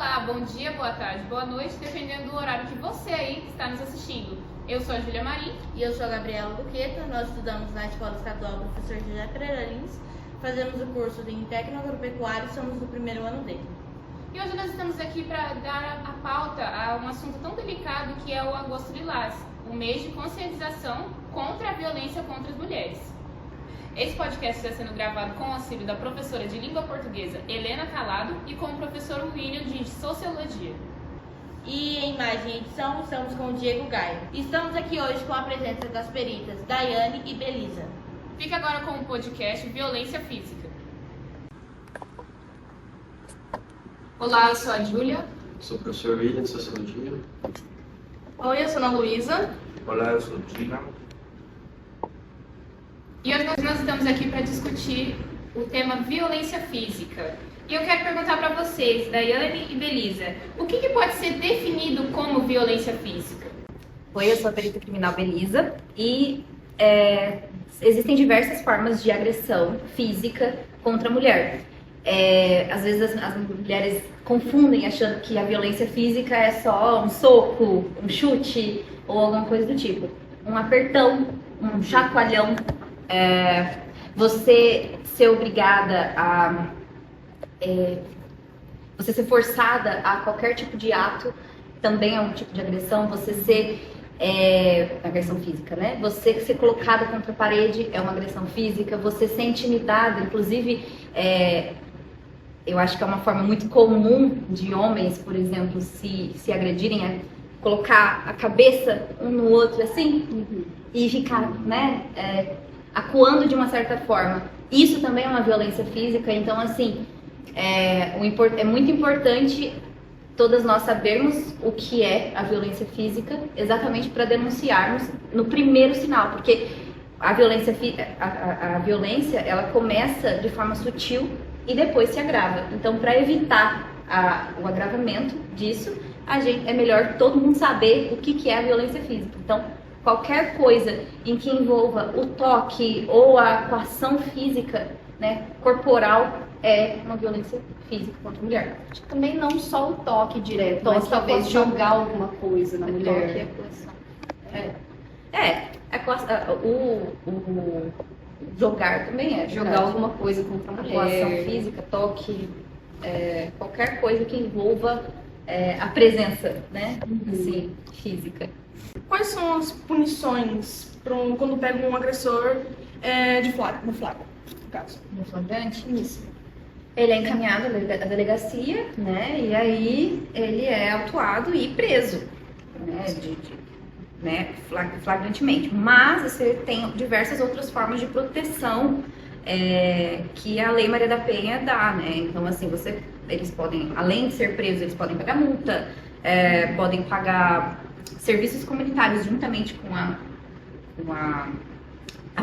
Olá, bom dia, boa tarde, boa noite, dependendo do horário que você aí está nos assistindo. Eu sou a Júlia Marim. E eu sou a Gabriela Duqueta. Nós estudamos na Escola Estadual Professor José Pereira Lins, fazemos o curso de técnico agropecuário e somos do primeiro ano dele. E hoje nós estamos aqui para dar a pauta a um assunto tão delicado que é o Agosto Lilás, o mês de conscientização contra a violência contra as mulheres. Esse podcast está sendo gravado com o auxílio da professora de língua portuguesa Helena Calado e com o professor William de Sociologia. E em imagem e edição estamos com o Diego Gaia. Estamos aqui hoje com a presença das peritas Daiane e Belisa. Fica agora com o podcast Violência Física. Olá, eu sou a Júlia. Sou o professor William de Sociologia. Oi, eu sou a Ana Luísa. Olá, eu sou o Tina. E hoje nós estamos aqui para discutir o tema violência física. E eu quero perguntar para vocês, Daiane e Belisa, o que pode ser definido como violência física? Oi, eu sou a perita criminal Belisa e existem diversas formas de agressão física contra a mulher. Às vezes as mulheres confundem achando que a violência física é só um soco, um chute ou alguma coisa do tipo. Um apertão, um chacoalhão, você ser obrigada a... você ser forçada a qualquer tipo de ato também é um tipo de agressão. Você ser agressão física, né? Você ser colocada contra a parede é uma agressão física. Você ser intimidada, inclusive, eu acho que é uma forma muito comum de homens, por exemplo, se agredirem, é colocar a cabeça um no outro assim e ficar, né, acuando de uma certa forma. Isso também é uma violência física. Então, assim, é muito importante todas nós sabermos o que é a violência física, exatamente para denunciarmos no primeiro sinal, porque a violência ela começa de forma sutil e depois se agrava. Então, para evitar o agravamento disso, é melhor todo mundo saber o que é a violência física. Então, qualquer coisa em que envolva o toque ou a coação física, né, corporal, é uma violência física contra a mulher. Acho que também não só o toque direto, Toque, mas talvez jogar alguma coisa na mulher. O jogar também é. Jogar alguma coisa contra a mulher. Coação física, toque, qualquer coisa que envolva a presença, né, assim, física. Quais são as punições quando pega um agressor no flagra, no caso? No flagrante? Isso. Ele é encaminhado à delegacia, né, e aí ele é autuado e preso, né, flagrantemente. Mas você tem diversas outras formas de proteção que a Lei Maria da Penha dá, né? Então, assim, eles podem, além de ser presos, eles podem pagar multa, podem pagar serviços comunitários juntamente com a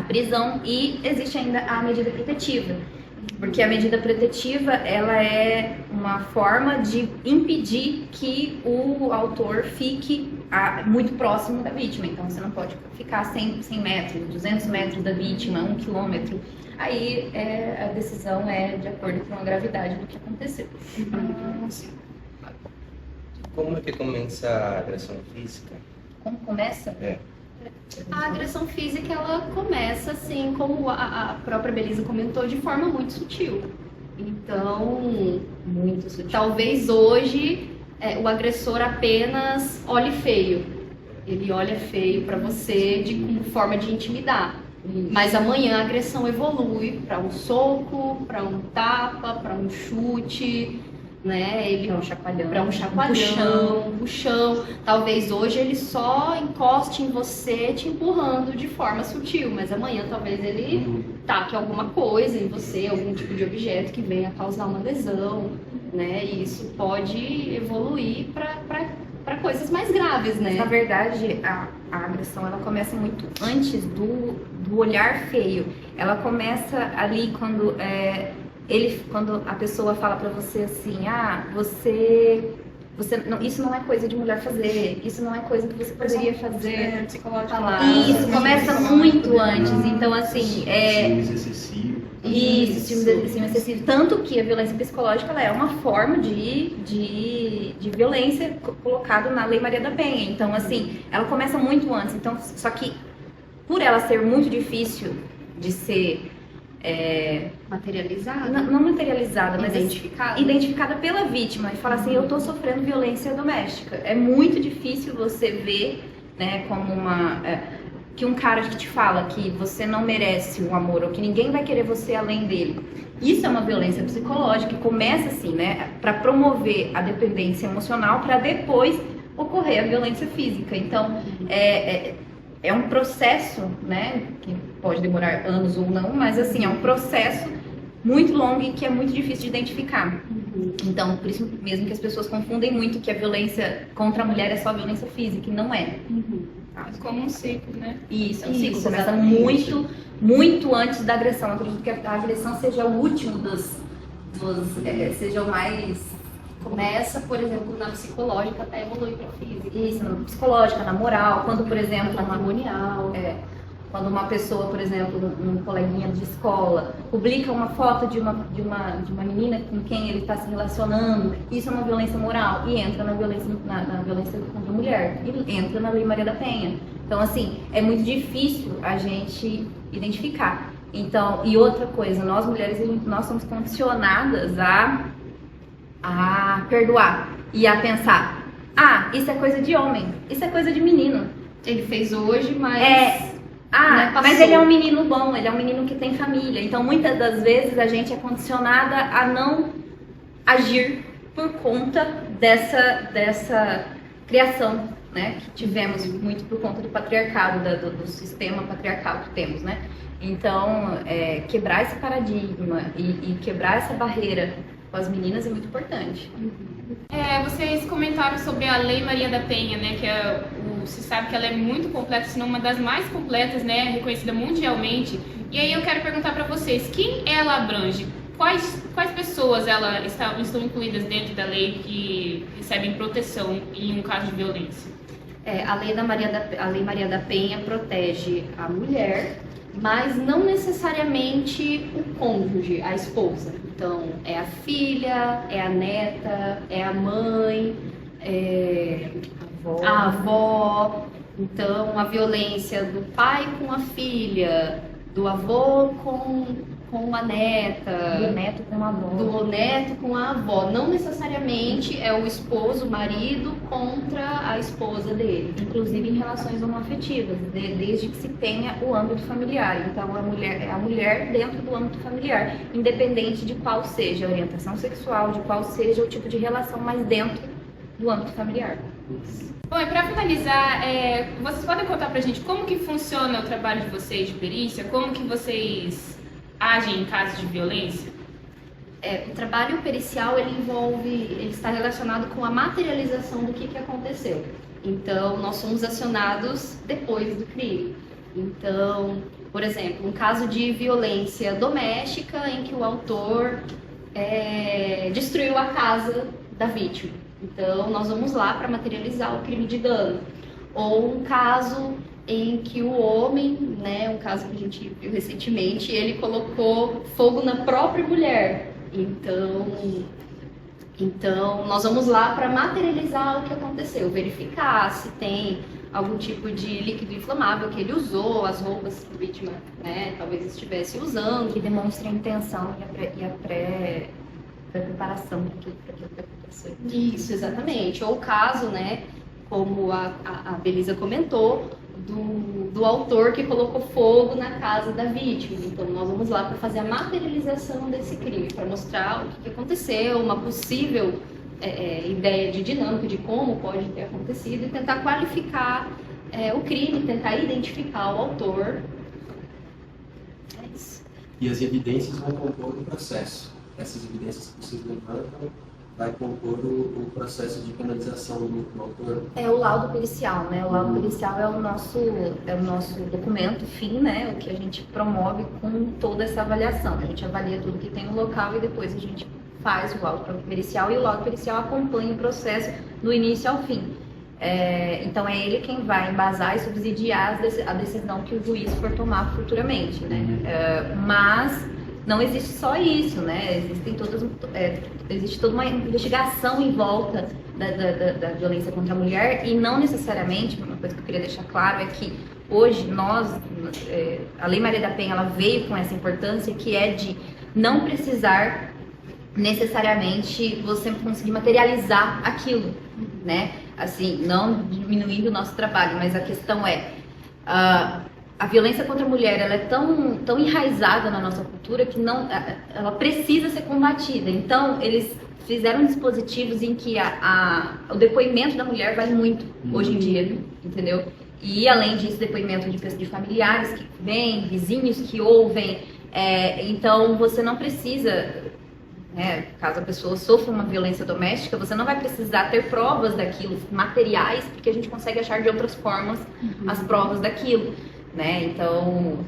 prisão, e existe ainda a medida protetiva. Porque a medida protetiva, ela é uma forma de impedir que o autor fique muito próximo da vítima. Então, você não pode ficar 100 metros, 200 metros da vítima, 1 quilômetro. Aí, a decisão é de acordo com a gravidade do que aconteceu. Como é que começa a agressão física? Como começa? A agressão física, ela começa, assim, como a própria Belisa comentou, de forma muito sutil. Então, Muito sutil. talvez hoje o agressor apenas olhe feio. Ele olha feio para você como forma de intimidar. Mas amanhã a agressão evolui para um soco, para um tapa, para um chute, né? Para um chacoalhão. Para um chacoalhão, um puxão. Talvez hoje ele só encoste em você te empurrando de forma sutil, mas amanhã talvez ele taque alguma coisa em você, algum tipo de objeto que venha causar uma lesão, né? E isso pode evoluir para coisas mais graves, né? Na verdade, a agressão ela começa muito antes do olhar feio. Ela começa ali quando quando a pessoa fala pra você assim, isso não é coisa de mulher fazer, isso não é coisa que você poderia fazer. Psicológico. Isso começa muito antes. Então, assim, Ciúmes excessivos. Isso, estímulo excessivo. Tanto que a violência psicológica ela é uma forma de violência colocada na Lei Maria da Penha. Então, assim, ela começa muito antes. Então, só que por ela ser muito difícil de ser Materializada? não materializada, mas Identificada? pela vítima e falar assim, eu tô sofrendo violência doméstica. É muito difícil você ver, né, como que um cara que te fala que você não merece um amor ou que ninguém vai querer você além dele. Isso é uma violência psicológica que começa assim, né, para promover a dependência emocional para depois ocorrer a violência física. Então, é um processo, né, que pode demorar anos ou não, mas assim, é um processo muito longo e que é muito difícil de identificar. Então, por isso mesmo que as pessoas confundem muito que a violência contra a mulher é só violência física, e não é. Como um ciclo, né? Isso, é um ciclo. Isso, Começa exatamente. muito antes da agressão. Eu acredito que a agressão seja o último seja o mais... Começa, por exemplo, na psicológica até evoluir para física. Isso, na psicológica, na moral. Quando, por exemplo, Patrimonial. quando uma pessoa, por exemplo, um coleguinha de escola, publica uma foto de uma menina com quem ele está se relacionando, isso é uma violência moral e entra na violência contra a mulher e entra na Lei Maria da Penha. Então, assim, é muito difícil a gente identificar. Então, e outra coisa, nós mulheres, nós somos condicionadas a perdoar e a pensar, isso é coisa de homem, isso é coisa de menino. Ele fez hoje, mas... Mas ele é um menino bom, ele é um menino que tem família. Então, muitas das vezes, a gente é condicionada a não agir por conta dessa criação, né? Que tivemos muito por conta do patriarcado, do sistema patriarcal que temos, né? Então, quebrar esse paradigma e quebrar essa barreira com as meninas é muito importante. Vocês comentaram sobre a Lei Maria da Penha, né? Que se sabe que ela é muito completa, se não uma das mais completas, né? Reconhecida mundialmente. E aí eu quero perguntar para vocês, quem ela abrange? Quais pessoas estão incluídas dentro da lei que recebem proteção em um caso de violência? A Lei Maria da Penha protege a mulher, mas não necessariamente o cônjuge, a esposa. Então, é a filha, é a neta, é a mãe, a avó. Então, a violência do pai com a filha, do avô com a neta, Do neto com a avó. do neto com a avó. Não necessariamente é o esposo, o marido, contra a esposa dele. Inclusive em relações homoafetivas, desde que se tenha o âmbito familiar. Então, a mulher dentro do âmbito familiar, independente de qual seja a orientação sexual, de qual seja o tipo de relação, mas dentro do âmbito familiar. Bom, e para finalizar, vocês podem contar pra gente como que funciona o trabalho de vocês de perícia? Como que vocês agem em casos de violência? O trabalho pericial, ele está relacionado com a materialização do que aconteceu. Então, nós somos acionados depois do crime. Então, por exemplo, um caso de violência doméstica em que o autor destruiu a casa da vítima. Então, nós vamos lá para materializar o crime de dano. Ou um caso em que o homem, né, um caso que a gente viu recentemente, ele colocou fogo na própria mulher. Então nós vamos lá para materializar o que aconteceu, verificar se tem algum tipo de líquido inflamável que ele usou, as roupas que a vítima, né, talvez estivesse usando. Que demonstre a intenção e a pré-preparação para aquilo que aconteceu. Isso, exatamente. Ou o caso, né, como a Belisa comentou, do autor que colocou fogo na casa da vítima. Então, nós vamos lá para fazer a materialização desse crime, para mostrar o que aconteceu, uma possível ideia de dinâmica de como pode ter acontecido e tentar qualificar o crime, tentar identificar o autor. É isso. E as evidências vão compor o processo. Essas evidências que vocês levantam vai compor o processo de penalização do autor? É o laudo pericial, né? O laudo pericial é o nosso documento fim, né? O que a gente promove com toda essa avaliação. A gente avalia tudo que tem no local e depois a gente faz o laudo pericial, e o laudo pericial acompanha o processo do início ao fim. Então é ele quem vai embasar e subsidiar a decisão que o juiz for tomar futuramente, né? Mas não existe só isso, né? Existe toda uma investigação em volta da violência contra a mulher e não necessariamente, uma coisa que eu queria deixar claro é que hoje a Lei Maria da Penha, ela veio com essa importância que é de não precisar necessariamente você conseguir materializar aquilo, né? Assim, não diminuindo o nosso trabalho, mas a questão é a violência contra a mulher, ela é tão enraizada na nossa cultura que ela precisa ser combatida. Então, eles fizeram dispositivos em que o depoimento da mulher vale muito hoje em dia, entendeu? E além disso, depoimento de familiares que vêm, vizinhos que ouvem. Então, você não precisa, caso a pessoa sofra uma violência doméstica, você não vai precisar ter provas daquilo, materiais, porque a gente consegue achar de outras formas as provas daquilo, né? Então,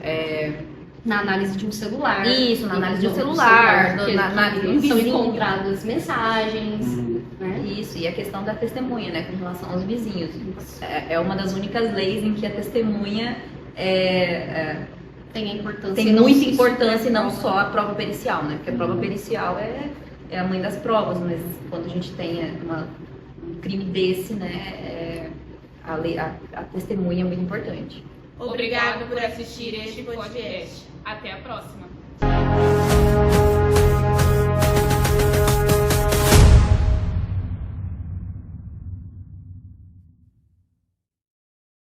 na análise de um celular. Isso, na análise de um celular, na análise de um são vizinho. encontradas mensagens, né? Isso, e a questão da testemunha, né, com relação aos vizinhos. É uma das únicas leis em que a testemunha Tem a importância. tem muita importância e não só a prova pericial, né? Porque a prova pericial é a mãe das provas, mas quando a gente tem um crime desse, né, a testemunha é muito importante. Obrigado por assistir este podcast. Até a próxima.